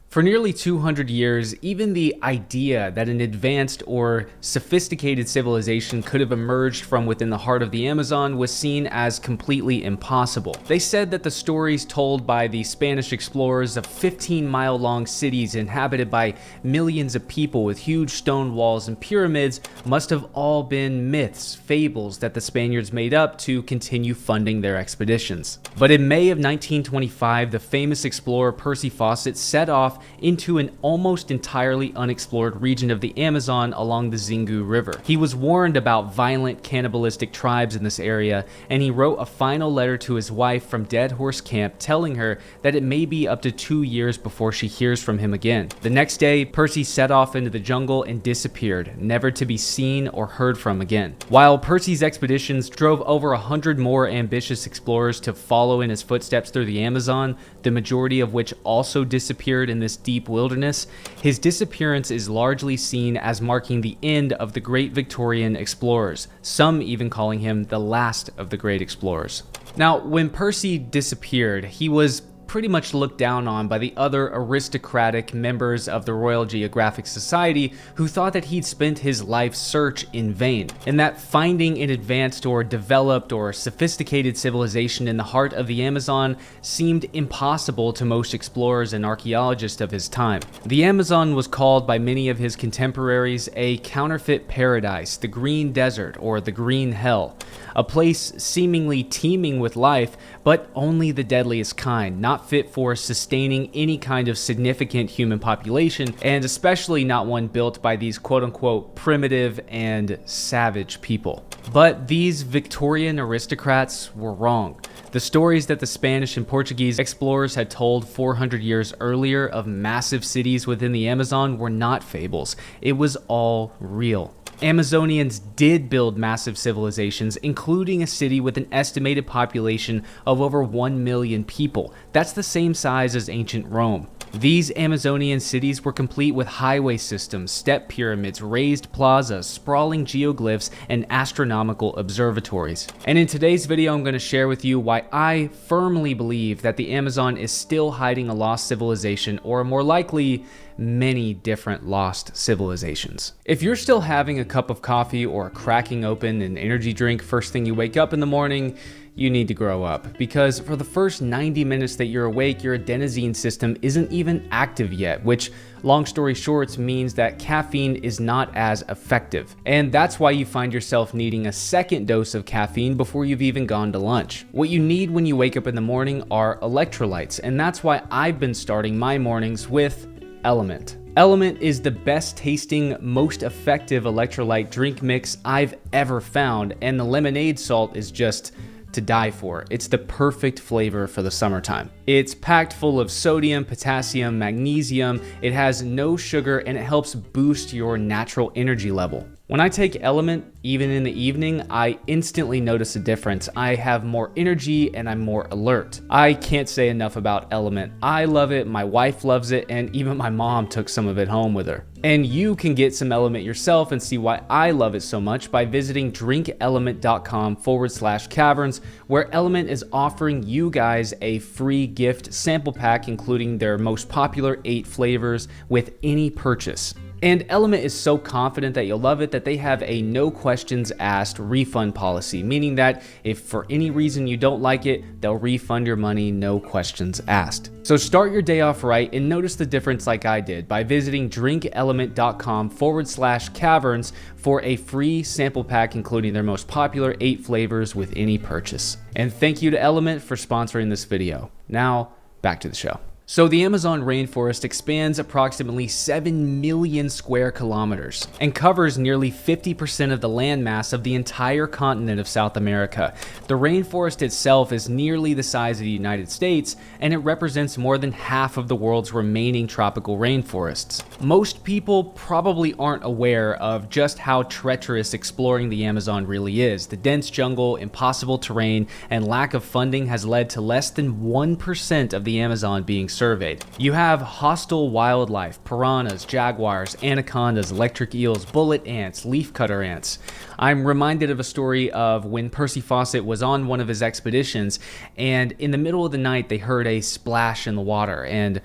For nearly 200 years, even the idea that an advanced or sophisticated civilization could have emerged from within the heart of the Amazon was seen as completely impossible. They said that the stories told by the Spanish explorers of 15-mile-long cities inhabited by millions of people with huge stone walls and pyramids must have all been myths, fables that the Spaniards made up to continue funding their expeditions. But in May of 1925, the famous explorer Percy Fawcett set off into an almost entirely unexplored region of the Amazon along the Xingu River. He was warned about violent cannibalistic tribes in this area, and he wrote a final letter to his wife from Dead Horse Camp telling her that it may be up to 2 years before she hears from him again. The next day, Percy set off into the jungle and disappeared, never to be seen or heard from again. While Percy's expeditions drove over 100 more ambitious explorers to follow in his footsteps through the Amazon, the majority of which also disappeared in this deep wilderness, his disappearance is largely seen as marking the end of the great Victorian explorers, some even calling him the last of the great explorers. Now, when Percy disappeared, he was pretty much looked down on by the other aristocratic members of the Royal Geographic Society who thought that he'd spent his life's search in vain, and that finding an advanced or developed or sophisticated civilization in the heart of the Amazon seemed impossible to most explorers and archaeologists of his time. The Amazon was called by many of his contemporaries a counterfeit paradise, the Green Desert, or the Green Hell, a place seemingly teeming with life, but only the deadliest kind, not fit for sustaining any kind of significant human population, and especially not one built by these quote-unquote primitive and savage people. But these Victorian aristocrats were wrong. The stories that the Spanish and Portuguese explorers had told 400 years earlier of massive cities within the Amazon were not fables. It was all real. Amazonians did build massive civilizations, including a city with an estimated population of over 1 million people. That's the same size as ancient Rome. These Amazonian cities were complete with highway systems, step pyramids, raised plazas, sprawling geoglyphs, and astronomical observatories. And in today's video, I'm going to share with you why I firmly believe that the Amazon is still hiding a lost civilization, or more likely, many different lost civilizations. If you're still having a cup of coffee or cracking open an energy drink first thing you wake up in the morning, you need to grow up, because for the first 90 minutes that you're awake, your adenosine system isn't even active yet, which, long story short, means that caffeine is not as effective. And that's why you find yourself needing a second dose of caffeine before you've even gone to lunch. What you need when you wake up in the morning are electrolytes, and that's why I've been starting my mornings with LMNT. LMNT is the best tasting, most effective electrolyte drink mix I've ever found, and the lemonade salt is just to die for. It's the perfect flavor for the summertime. It's packed full of sodium, potassium, magnesium, it has no sugar, and it helps boost your natural energy level. When I take LMNT, even in the evening, I instantly notice a difference. I have more energy and I'm more alert. I can't say enough about LMNT. I love it, my wife loves it, and even my mom took some of it home with her. And you can get some LMNT yourself and see why I love it so much by visiting drinklmnt.com/caverns, where LMNT is offering you guys a free gift sample pack, including their most popular 8 flavors with any purchase. And LMNT is so confident that you'll love it that they have a no questions asked refund policy, meaning that if for any reason you don't like it, they'll refund your money, no questions asked. So start your day off right and notice the difference like I did by visiting drinklmnt.com/caverns for a free sample pack, including their most popular 8 flavors with any purchase. And thank you to LMNT for sponsoring this video. Now, back to the show. So the Amazon rainforest expands approximately 7 million square kilometers and covers nearly 50% of the landmass of the entire continent of South America. The rainforest itself is nearly the size of the United States, and it represents more than half of the world's remaining tropical rainforests. Most people probably aren't aware of just how treacherous exploring the Amazon really is. The dense jungle, impossible terrain, and lack of funding has led to less than 1% of the Amazon being surveyed. You have hostile wildlife, piranhas, jaguars, anacondas, electric eels, bullet ants, leafcutter ants. I'm reminded of a story of when Percy Fawcett was on one of his expeditions, and in the middle of the night they heard a splash in the water, and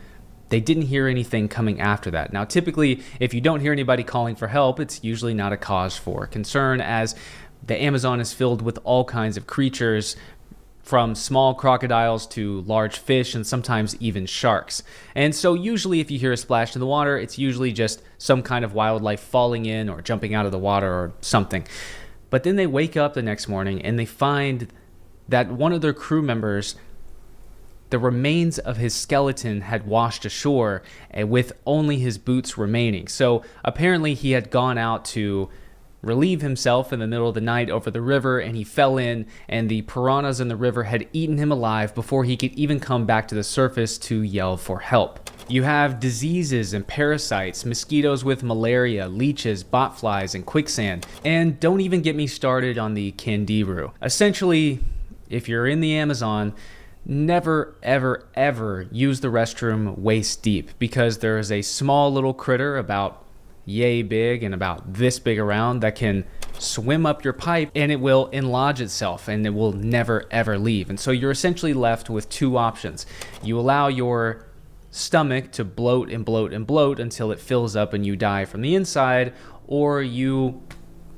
they didn't hear anything coming after that. Now, typically, if you don't hear anybody calling for help, it's usually not a cause for concern, as the Amazon is filled with all kinds of creatures, from small crocodiles to large fish and sometimes even sharks. And so usually if you hear a splash in the water, it's usually just some kind of wildlife falling in or jumping out of the water or something. But then they wake up the next morning and they find that one of their crew members, the remains of his skeleton had washed ashore with only his boots remaining. So apparently he had gone out to relieve himself in the middle of the night over the river, and he fell in, and the piranhas in the river had eaten him alive before he could even come back to the surface to yell for help. You have diseases and parasites, mosquitoes with malaria, leeches, botflies, and quicksand. And don't even get me started on the candiru. Essentially, if you're in the Amazon, never, ever, ever use the restroom waist deep, because there is a small little critter about yay big and about this big around that can swim up your pipe, and it will enlarge itself and it will never ever leave. And so you're essentially left with two options. You allow your stomach to bloat and bloat and bloat until it fills up and you die from the inside, or you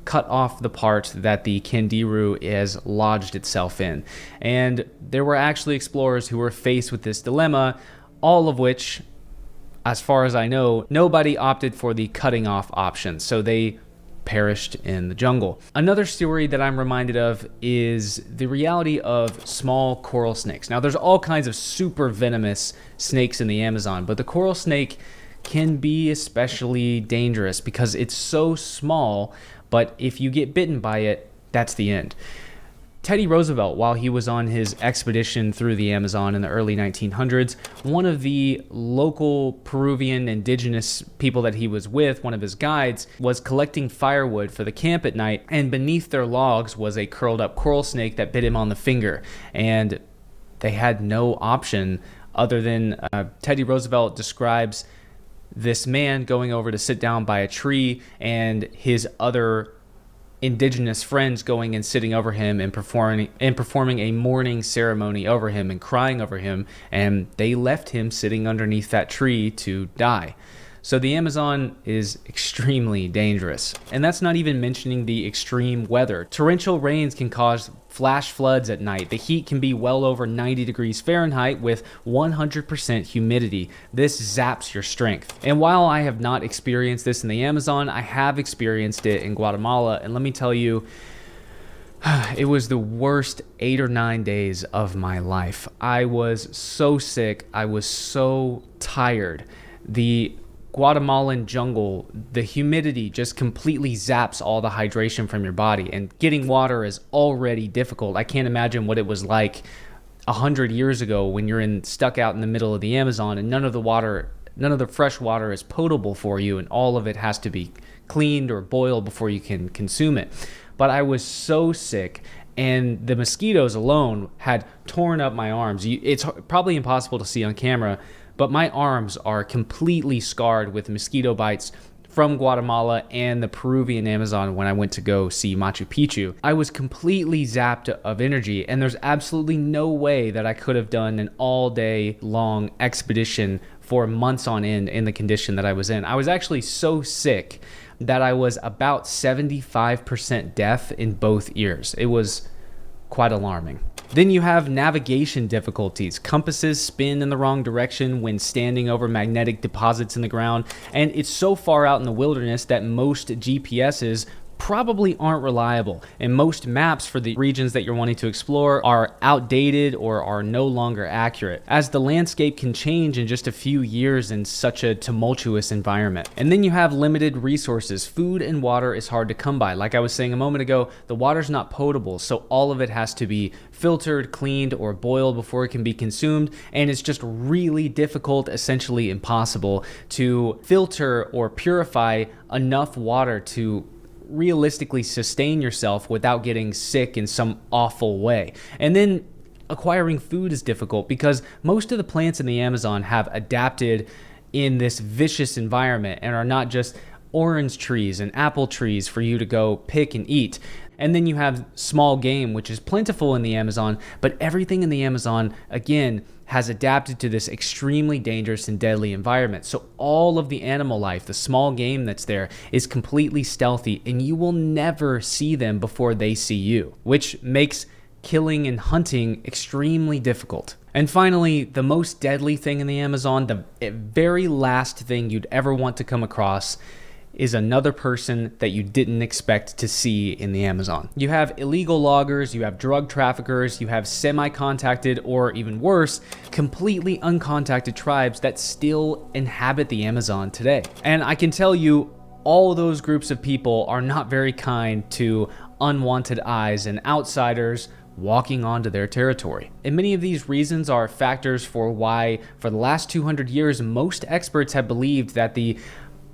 cut off the part that the candiru has lodged itself in. And there were actually explorers who were faced with this dilemma, all of which, as far as I know, nobody opted for the cutting off option, so they perished in the jungle. Another story that I'm reminded of is the reality of small coral snakes. Now, there's all kinds of super venomous snakes in the Amazon, but the coral snake can be especially dangerous because it's so small, but if you get bitten by it, that's the end. Teddy Roosevelt, while he was on his expedition through the Amazon in the early 1900s, one of the local Peruvian indigenous people that he was with, one of his guides, was collecting firewood for the camp at night, and beneath their logs was a curled up coral snake that bit him on the finger. And they had no option other than Teddy Roosevelt describes this man going over to sit down by a tree and his other indigenous friends going and sitting over him and performing a mourning ceremony over him and crying over him, and they left him sitting underneath that tree to die. So the Amazon is extremely dangerous. And that's not even mentioning the extreme weather. Torrential rains can cause flash floods at night. The heat can be well over 90 degrees Fahrenheit with 100% humidity. This zaps your strength. And while I have not experienced this in the Amazon, I have experienced it in Guatemala. And let me tell you, it was the worst 8 or 9 days of my life. I was so sick. I was so tired. The Guatemalan jungle, the humidity just completely zaps all the hydration from your body, and getting water is already difficult. I can't imagine what it was like 100 years ago when you're stuck out in the middle of the Amazon and none of the fresh water is potable for you, and all of it has to be cleaned or boiled before you can consume it. But I was so sick, and the mosquitoes alone had torn up my arms. It's probably impossible to see on camera, but my arms are completely scarred with mosquito bites from Guatemala and the Peruvian Amazon when I went to go see Machu Picchu. I was completely zapped of energy, and there's absolutely no way that I could have done an all-day long expedition for months on end in the condition that I was in. I was actually so sick that I was about 75% deaf in both ears. It was quite alarming. Then you have navigation difficulties. Compasses spin in the wrong direction when standing over magnetic deposits in the ground, and it's so far out in the wilderness that most GPSs probably aren't reliable, and most maps for the regions that you're wanting to explore are outdated or are no longer accurate, as the landscape can change in just a few years in such a tumultuous environment. And then you have limited resources. Food and water is hard to come by. Like I was saying a moment ago, the water's not potable, so all of it has to be filtered, cleaned, or boiled before it can be consumed, and it's just really difficult, essentially impossible, to filter or purify enough water to realistically sustain yourself without getting sick in some awful way. And then acquiring food is difficult because most of the plants in the Amazon have adapted in this vicious environment and are not just orange trees and apple trees for you to go pick and eat. And then you have small game, which is plentiful in the Amazon, but everything in the Amazon, again, has adapted to this extremely dangerous and deadly environment. So all of the animal life, the small game that's there, is completely stealthy, and you will never see them before they see you, which makes killing and hunting extremely difficult. And finally, the most deadly thing in the Amazon, the very last thing you'd ever want to come across, is another person that you didn't expect to see in the Amazon. You have illegal loggers, you have drug traffickers, you have semi-contacted, or even worse, completely uncontacted tribes that still inhabit the Amazon today. And I can tell you, all those groups of people are not very kind to unwanted eyes and outsiders walking onto their territory. And many of these reasons are factors for why, for the last 200 years, most experts have believed that the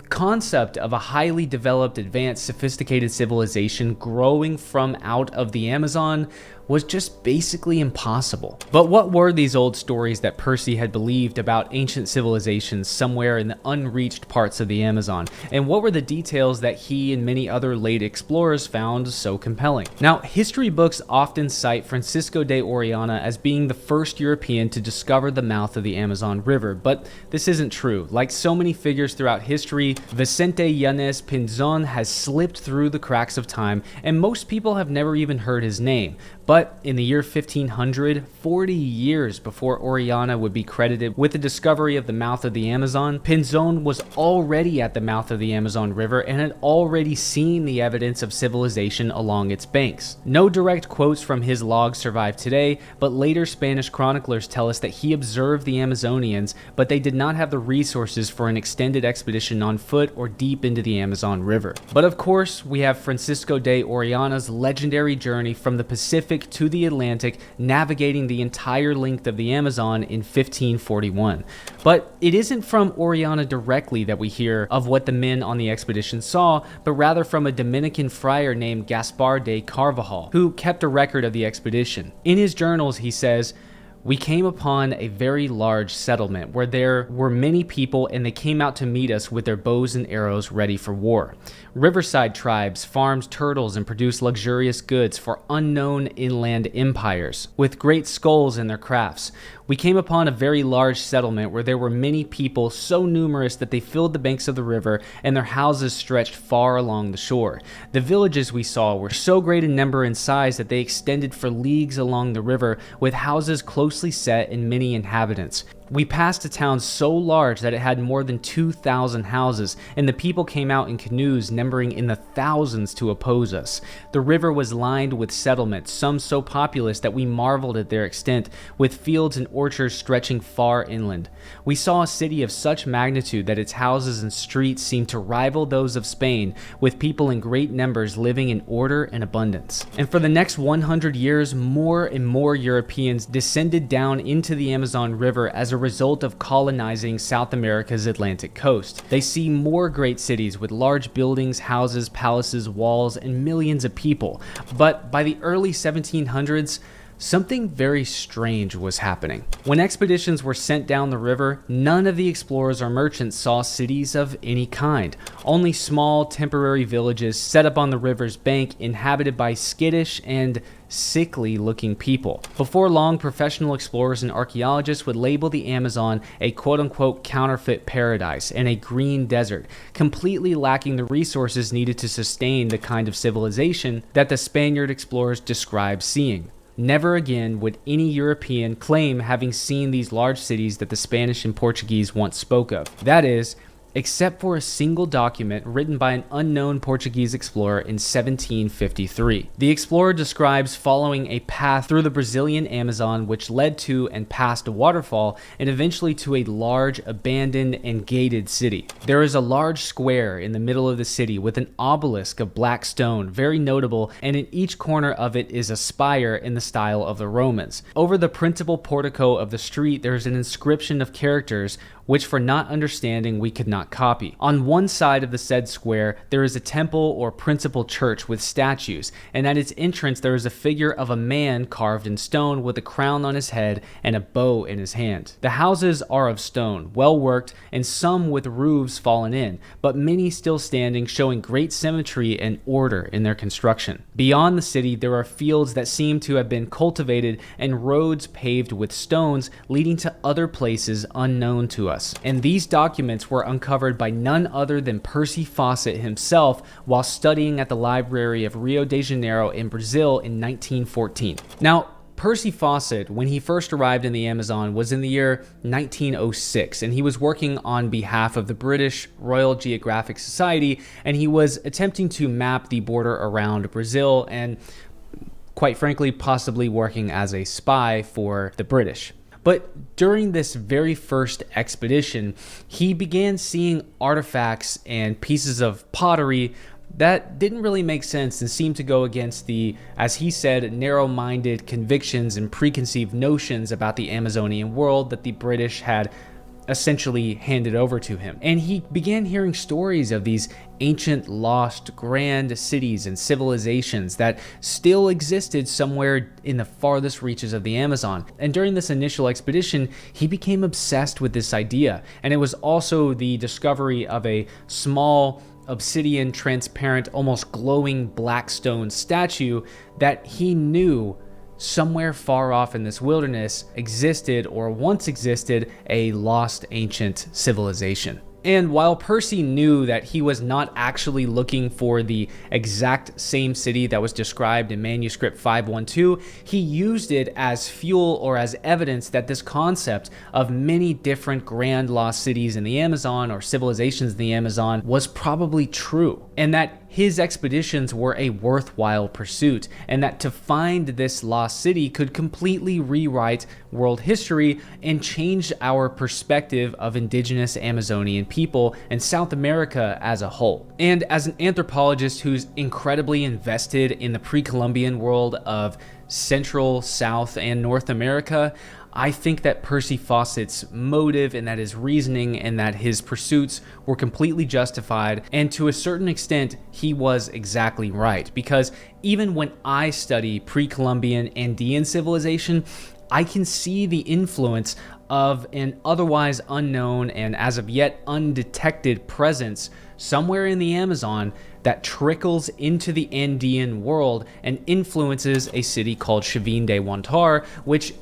concept of a highly developed, advanced, sophisticated civilization growing from out of the Amazon was just basically impossible. But what were these old stories that Percy had believed about ancient civilizations somewhere in the unreached parts of the Amazon? And what were the details that he and many other late explorers found so compelling? Now, history books often cite Francisco de Orellana as being the first European to discover the mouth of the Amazon River, but this isn't true. Like so many figures throughout history, Vicente Yanez Pinzon has slipped through the cracks of time, and most people have never even heard his name. But in the year 1500, 40 years before Orellana would be credited with the discovery of the mouth of the Amazon, Pinzon was already at the mouth of the Amazon River and had already seen the evidence of civilization along its banks. No direct quotes from his logs survive today, but later Spanish chroniclers tell us that he observed the Amazonians, but they did not have the resources for an extended expedition on foot or deep into the Amazon River. But of course, we have Francisco de Orellana's legendary journey from the Pacific to the Atlantic, navigating the entire length of the Amazon in 1541. But it isn't from Orellana directly that we hear of what the men on the expedition saw, but rather from a Dominican friar named Gaspar de Carvajal, who kept a record of the expedition. In his journals, he says, "We came upon a very large settlement where there were many people, and they came out to meet us with their bows and arrows ready for war. Riverside tribes farmed turtles and produced luxurious goods for unknown inland empires, with great skulls in their crafts. We came upon a very large settlement where there were many people, so numerous that they filled the banks of the river, and their houses stretched far along the shore. The villages we saw were so great in number and size that they extended for leagues along the river, with houses closely set and many inhabitants. We passed a town so large that it had more than 2,000 houses, and the people came out in canoes numbering in the thousands to oppose us. The river was lined with settlements, some so populous that we marveled at their extent, with fields and orchards stretching far inland. We saw a city of such magnitude that its houses and streets seemed to rival those of Spain, with people in great numbers living in order and abundance." And for the next 100 years, more and more Europeans descended down into the Amazon River as a result of colonizing South America's Atlantic coast. They see more great cities with large buildings, houses, palaces, walls, and millions of people. But by the early 1700s, something very strange was happening. When expeditions were sent down the river, none of the explorers or merchants saw cities of any kind. Only small, temporary villages set up on the river's bank, inhabited by skittish and sickly-looking people. Before long, professional explorers and archaeologists would label the Amazon a quote-unquote counterfeit paradise and a green desert, completely lacking the resources needed to sustain the kind of civilization that the Spaniard explorers described seeing. Never again would any European claim having seen these large cities that the Spanish and Portuguese once spoke of. That is, except for a single document written by an unknown Portuguese explorer in 1753. The explorer describes following a path through the Brazilian Amazon which led to and past a waterfall and eventually to a large, abandoned, and gated city. There is a large square in the middle of the city with an obelisk of black stone, very notable, and in each corner of it is a spire in the style of the Romans. Over the principal portico of the street there is an inscription of characters which for not understanding we could not copy. On one side of the said square, there is a temple or principal church with statues, and at its entrance there is a figure of a man carved in stone with a crown on his head and a bow in his hand. The houses are of stone, well worked, and some with roofs fallen in, but many still standing, showing great symmetry and order in their construction. Beyond the city there are fields that seem to have been cultivated and roads paved with stones leading to other places unknown to us. And these documents were uncovered by none other than Percy Fawcett himself while studying at the Library of Rio de Janeiro in Brazil in 1914. Now, Percy Fawcett, when he first arrived in the Amazon, was in the year 1906, and he was working on behalf of the British Royal Geographic Society, and he was attempting to map the border around Brazil and, quite frankly, possibly working as a spy for the British. But during this very first expedition, he began seeing artifacts and pieces of pottery that didn't really make sense and seemed to go against the, as he said, narrow-minded convictions and preconceived notions about the Amazonian world that the British had essentially handed over to him. And he began hearing stories of these ancient, lost, grand cities and civilizations that still existed somewhere in the farthest reaches of the Amazon. And during this initial expedition, he became obsessed with this idea. And it was also the discovery of a small, obsidian, transparent, almost glowing black stone statue that he knew somewhere far off in this wilderness existed, or once existed, a lost ancient civilization. And while Percy knew that he was not actually looking for the exact same city that was described in manuscript 512, he used it as fuel or as evidence that this concept of many different grand lost cities in the Amazon or civilizations in the Amazon was probably true, and that his expeditions were a worthwhile pursuit, and that to find this lost city could completely rewrite world history and change our perspective of indigenous Amazonian people and South America as a whole. And as an anthropologist who's incredibly invested in the pre-Columbian world of Central, South, and North America, I think that Percy Fawcett's motive and that his reasoning and that his pursuits were completely justified, and to a certain extent, he was exactly right. Because even when I study pre-Columbian Andean civilization, I can see the influence of an otherwise unknown and as of yet undetected presence somewhere in the Amazon that trickles into the Andean world and influences a city called Chavin de Huantar, which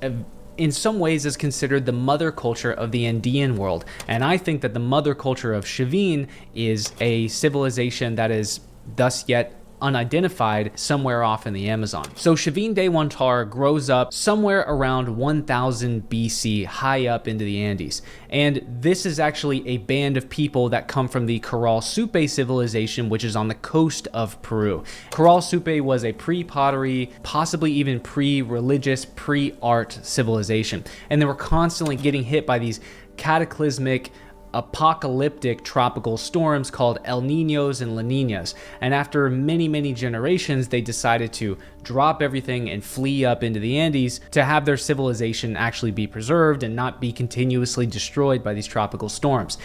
in some ways is considered the mother culture of the Andean world. And I think that the mother culture of Chavin is a civilization that is thus yet unidentified somewhere off in the Amazon. So Chavin de Huantar grows up somewhere around 1000 BC, high up into the Andes. And this is actually a band of people that come from the Corral Supe civilization, which is on the coast of Peru. Corral Supe was a pre-pottery, possibly even pre-religious, pre-art civilization. And they were constantly getting hit by these cataclysmic, apocalyptic tropical storms called El Niños and La Niñas. And after many, many generations, they decided to drop everything and flee up into the Andes to have their civilization actually be preserved and not be continuously destroyed by these tropical storms.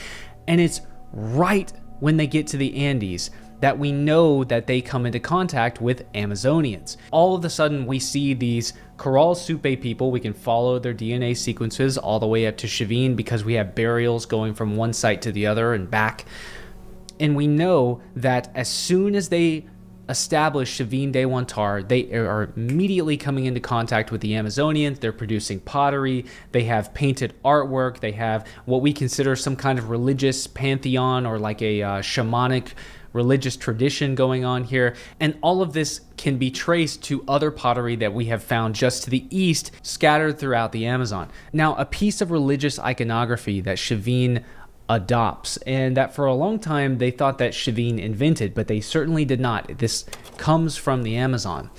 And it's right when they get to the Andes that we know that they come into contact with Amazonians. All of a sudden, we see these Corral Supe people. We can follow their DNA sequences all the way up to Chavin because we have burials going from one site to the other and back. And we know that as soon as they establish Chavin de Huantar, they are immediately coming into contact with the Amazonians. They're producing pottery, they have painted artwork, they have what we consider some kind of religious pantheon or like a shamanic religious tradition going on here. And all of this can be traced to other pottery that we have found just to the east, scattered throughout the Amazon. Now, a piece of religious iconography that Chavin adopts, and that for a long time they thought that Chavin invented, but they certainly did not. This comes from the Amazon,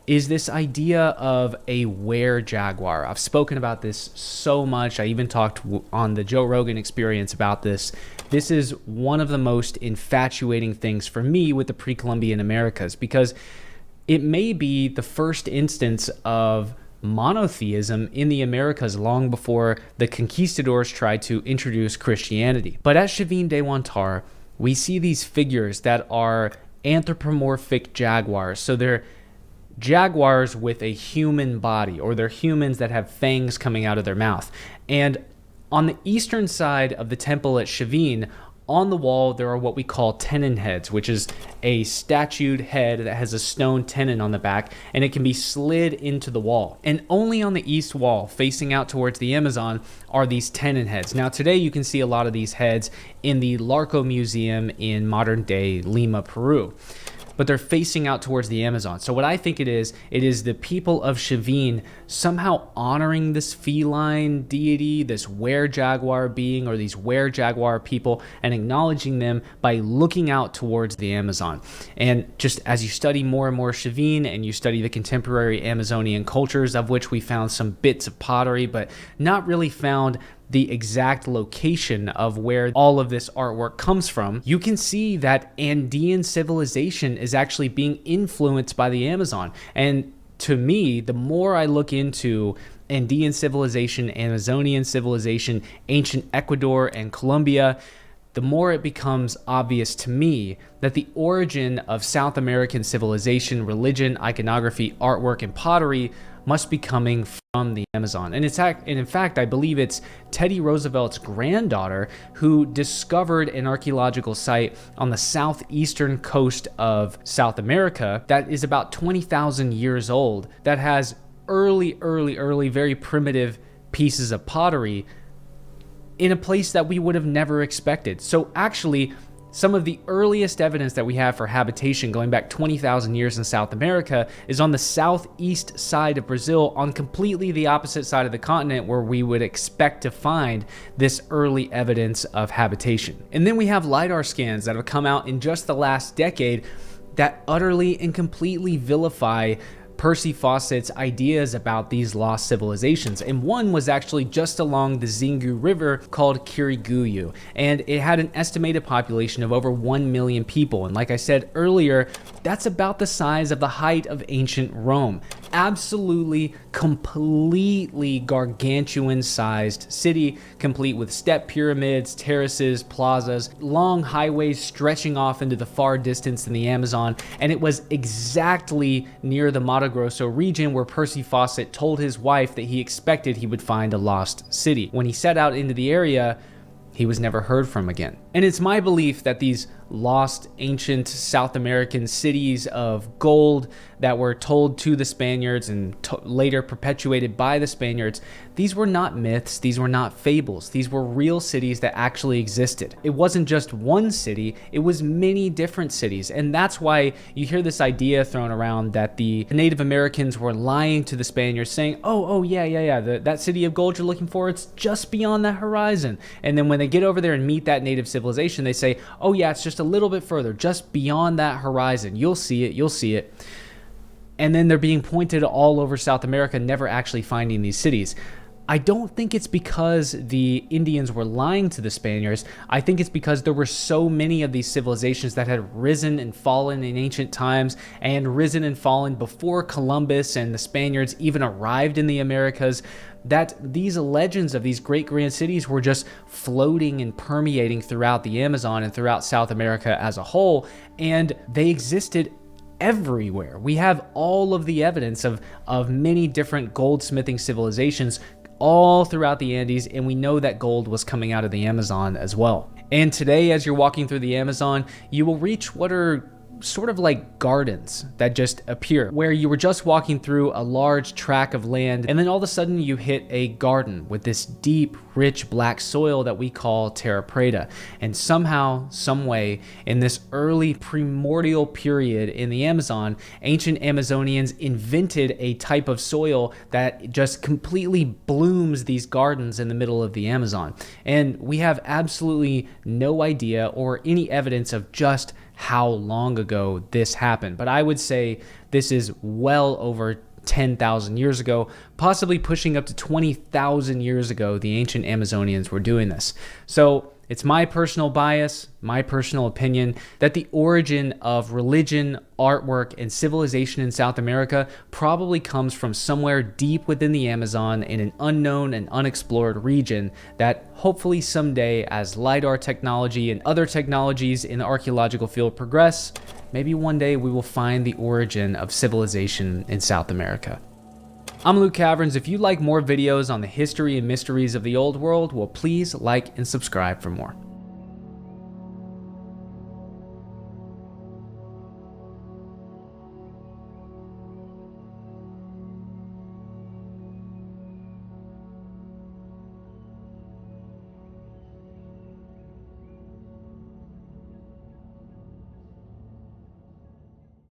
is this idea of a Werejaguar. I've spoken about this so much. I even talked on the Joe Rogan Experience about this. This is one of the most infatuating things for me with the pre-Columbian Americas, because it may be the first instance of monotheism in the Americas long before the conquistadors tried to introduce Christianity. But at Chavin de Huantar, we see these figures that are anthropomorphic jaguars. So they're jaguars with a human body, or they're humans that have fangs coming out of their mouth. And on the eastern side of the temple at Chavin, on the wall, there are what we call tenon heads, which is a statued head that has a stone tenon on the back, and it can be slid into the wall. And only on the east wall, facing out towards the Amazon, are these tenon heads. Now, today you can see a lot of these heads in the Larco Museum in modern-day Lima, Peru. But they're facing out towards the Amazon. So what I think it is the people of Chavin somehow honoring this feline deity, this Werejaguar being, or these Werejaguar people, and acknowledging them by looking out towards the Amazon. And just as you study more and more Chavin, and you study the contemporary Amazonian cultures, of which we found some bits of pottery, but not really found the exact location of where all of this artwork comes from, you can see that Andean civilization is actually being influenced by the Amazon. And to me, the more I look into Andean civilization, Amazonian civilization, ancient Ecuador and Colombia, the more it becomes obvious to me that the origin of South American civilization, religion, iconography, artwork, and pottery must be coming from the Amazon. And in fact, I believe it's Teddy Roosevelt's granddaughter who discovered an archaeological site on the southeastern coast of South America that is about 20,000 years old, that has early, very primitive pieces of pottery in a place that we would have never expected. So actually, some of the earliest evidence that we have for habitation going back 20,000 years in South America is on the southeast side of Brazil, on completely the opposite side of the continent where we would expect to find this early evidence of habitation. And then we have LiDAR scans that have come out in just the last decade that utterly and completely vilify Percy Fawcett's ideas about these lost civilizations. And one was actually just along the Xingu River called Kiriguyu, and it had an estimated population of over 1 million people. And like I said earlier, that's about the size of the height of ancient Rome. Absolutely, completely gargantuan sized city, complete with step pyramids, terraces, plazas, long highways stretching off into the far distance in the Amazon. And it was exactly near the Mato Grosso region where Percy Fawcett told his wife that he expected he would find a lost city. When he set out into the area, he was never heard from again. And it's my belief that these lost ancient South American cities of gold that were told to the Spaniards and later perpetuated by the Spaniards, these were not myths, these were not fables, these were real cities that actually existed. It wasn't just one city, it was many different cities. And that's why you hear this idea thrown around that the Native Americans were lying to the Spaniards saying, that city of gold you're looking for, it's just beyond that horizon. And then when they get over there and meet that native civilization, they say, oh yeah, it's just a little bit further, just beyond that horizon. You'll see it. And then they're being pointed all over South America, never actually finding these cities. I don't think it's because the Indians were lying to the Spaniards. I think it's because there were so many of these civilizations that had risen and fallen in ancient times, and risen and fallen before Columbus and the Spaniards even arrived in the Americas, that these legends of these great grand cities were just floating and permeating throughout the Amazon and throughout South America as a whole, and they existed everywhere. We have all of the evidence of many different goldsmithing civilizations all throughout the Andes, and we know that gold was coming out of the Amazon as well. And today, as you're walking through the Amazon, you will reach what are sort of like gardens that just appear, where you were just walking through a large tract of land, and then all of a sudden you hit a garden with this deep, rich black soil that we call Terra Preta. And somehow, some way, in this early primordial period in the Amazon, ancient Amazonians invented a type of soil that just completely blooms these gardens in the middle of the Amazon. And we have absolutely no idea or any evidence of just how long ago this happened. But I would say this is well over 10,000 years ago, possibly pushing up to 20,000 years ago, the ancient Amazonians were doing this. So It's my personal bias, my personal opinion, that the origin of religion, artwork, and civilization in South America probably comes from somewhere deep within the Amazon in an unknown and unexplored region that hopefully someday, as LiDAR technology and other technologies in the archaeological field progress, maybe one day we will find the origin of civilization in South America. I'm Luke Caverns. If you like more videos on the history and mysteries of the old world, well, please like and subscribe for more.